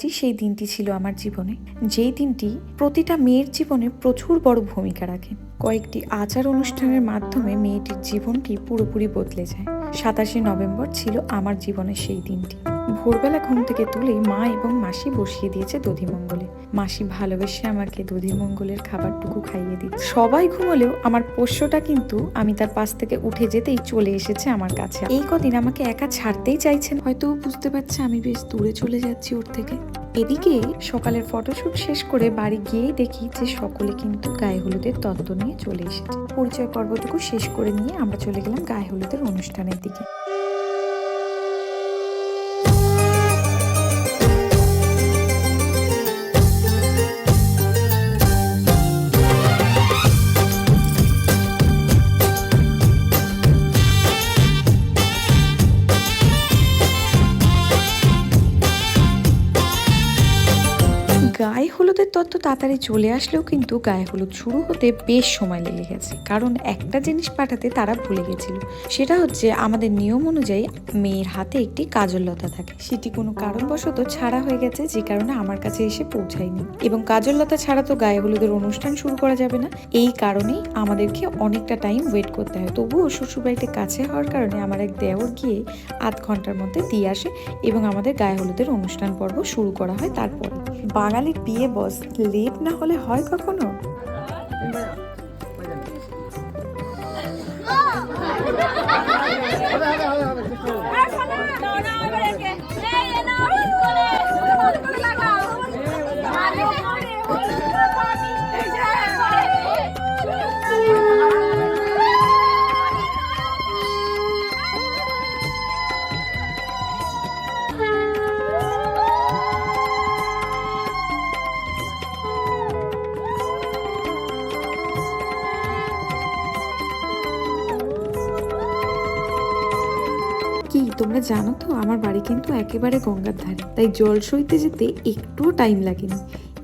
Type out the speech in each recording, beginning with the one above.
আজই সেই দিনটি ছিল আমার জীবনে, যেই দিনটি প্রতিটা মেয়ের জীবনে প্রচুর বড় ভূমিকা রাখে। কয়েকটি আচার অনুষ্ঠানের মাধ্যমে মেয়েটির জীবনটি পুরোপুরি বদলে যায়। 27শে নভেম্বর ছিল আমার জীবনের সেই দিনটি। ভোরবেলা ঘুম থেকে তুলেই মা এবং মাসি বসিয়ে দিয়েছে দধিমঙ্গলে। মাসি ভালোবেসে আমাকে দধিমঙ্গলের খাবারটুকু খাইয়ে দিচ্ছে। সবাই ঘুমলেও আমার পোষ্যটা কিন্তু আমি তার পাশ থেকে উঠে যেতেই চলে এসেছে আমার কাছে। এই কদিন আমাকে একা ছাড়তেই চাইছেন, হয়তো বুঝতে পারছে আমি বেশ দূরে চলে যাচ্ছি ওর থেকে। এদিকে সকালের ফটোশুট শেষ করে বাড়ি গিয়েই দেখি যে সকলে কিন্তু গায়ে হলুদের তত্ত্ব নিয়ে চলে এসেছে। পরিচয় পর্বটুকু শেষ করে নিয়ে আমরা চলে গেলাম গায়ে হলুদের অনুষ্ঠানের দিকে। গায়ে হলুদের তত্ত্ব তাড়াতাড়ি চলে আসলেও কিন্তু গায়ে হলুদ শুরু হতে বেশ সময় লেগে গেছে, কারণ একটা জিনিস পাঠাতে তারা ভুলে গেছিল। সেটা হচ্ছে আমাদের নিয়ম অনুযায়ী মেয়ের হাতে একটি কাজল লতা থাকে, সেটি কোনো কারণবশত ছাড়া হয়ে গেছে, যে কারণে আমার কাছে এসে পৌঁছায়নি। এবং কাজল লতা ছাড়া তো গায়ে হলুদের অনুষ্ঠান শুরু করা যাবে না, এই কারণেই আমাদেরকে অনেকটা টাইম ওয়েট করতে হয়। তবুও শ্বশুরবাড়িতে কাছে হওয়ার কারণে আমার এক দেওর গিয়ে আধ ঘন্টার মধ্যে দিয়ে আসে এবং আমাদের গায়ে হলুদের অনুষ্ঠান পর্ব শুরু করা হয়। তারপরে বাঙালির বিয়ে বস, লেট না হলে হয় কখনো? কি তোমরা জানো তো, আমার বাড়ি কিন্তু একেবারে গঙ্গার ধারে, তাই জল সইতে যেতে একটুও টাইম লাগেনি।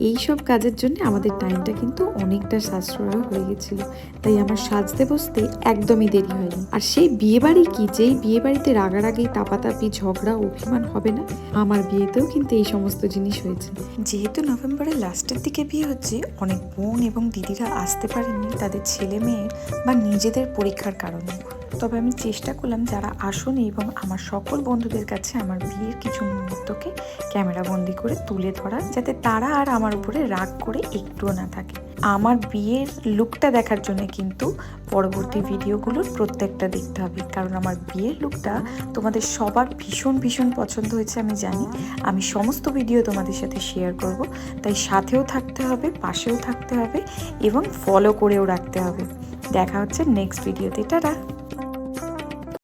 এই সব কাজের জন্য আমাদের টাইমটা কিন্তু অনেকটা সাশ্রয় হয়ে গেছিল, তাই আমার সাজতে বসতে একদমই দেরি হয়নি। আর সেই বিয়ে বাড়ি কি, যেই বিয়ে বাড়িতে রাগারাগি তাপাতাপি ঝগড়া অভিমান হবে না, আমার বিয়েতেও কিন্তু এই সমস্ত জিনিস হয়েছে। যেহেতু নভেম্বরের লাস্টের দিকে বিয়ে হচ্ছে, অনেক বোন এবং দিদিরা আসতে পারেননি তাদের ছেলে মেয়ের বা নিজেদের পরীক্ষার কারণে। তবে আমি চেষ্টা করলাম যারা আসেনি এবং আমার সকল বন্ধুদের কাছে আমার বিয়ের কিছু মুহূর্তকে ক্যামেরা বন্দি করে তুলে ধরার, যাতে তারা আর আমার উপরে রাগ করে একটুও না থাকে। আমার বিয়ের লুকটা দেখার জন্য কিন্তু পরবর্তী ভিডিওগুলোর প্রত্যেকটা দেখতে হবে, কারণ আমার বিয়ের লুকটা তোমাদের সবার ভীষণ ভীষণ পছন্দ হয়েছে আমি জানি। আমি সমস্ত ভিডিও তোমাদের সাথে শেয়ার করব, তাই সাথেও থাকতে হবে, পাশেও থাকতে হবে এবং ফলো করেও রাখতে হবে। দেখা হচ্ছে নেক্সট ভিডিওতে। টাটা।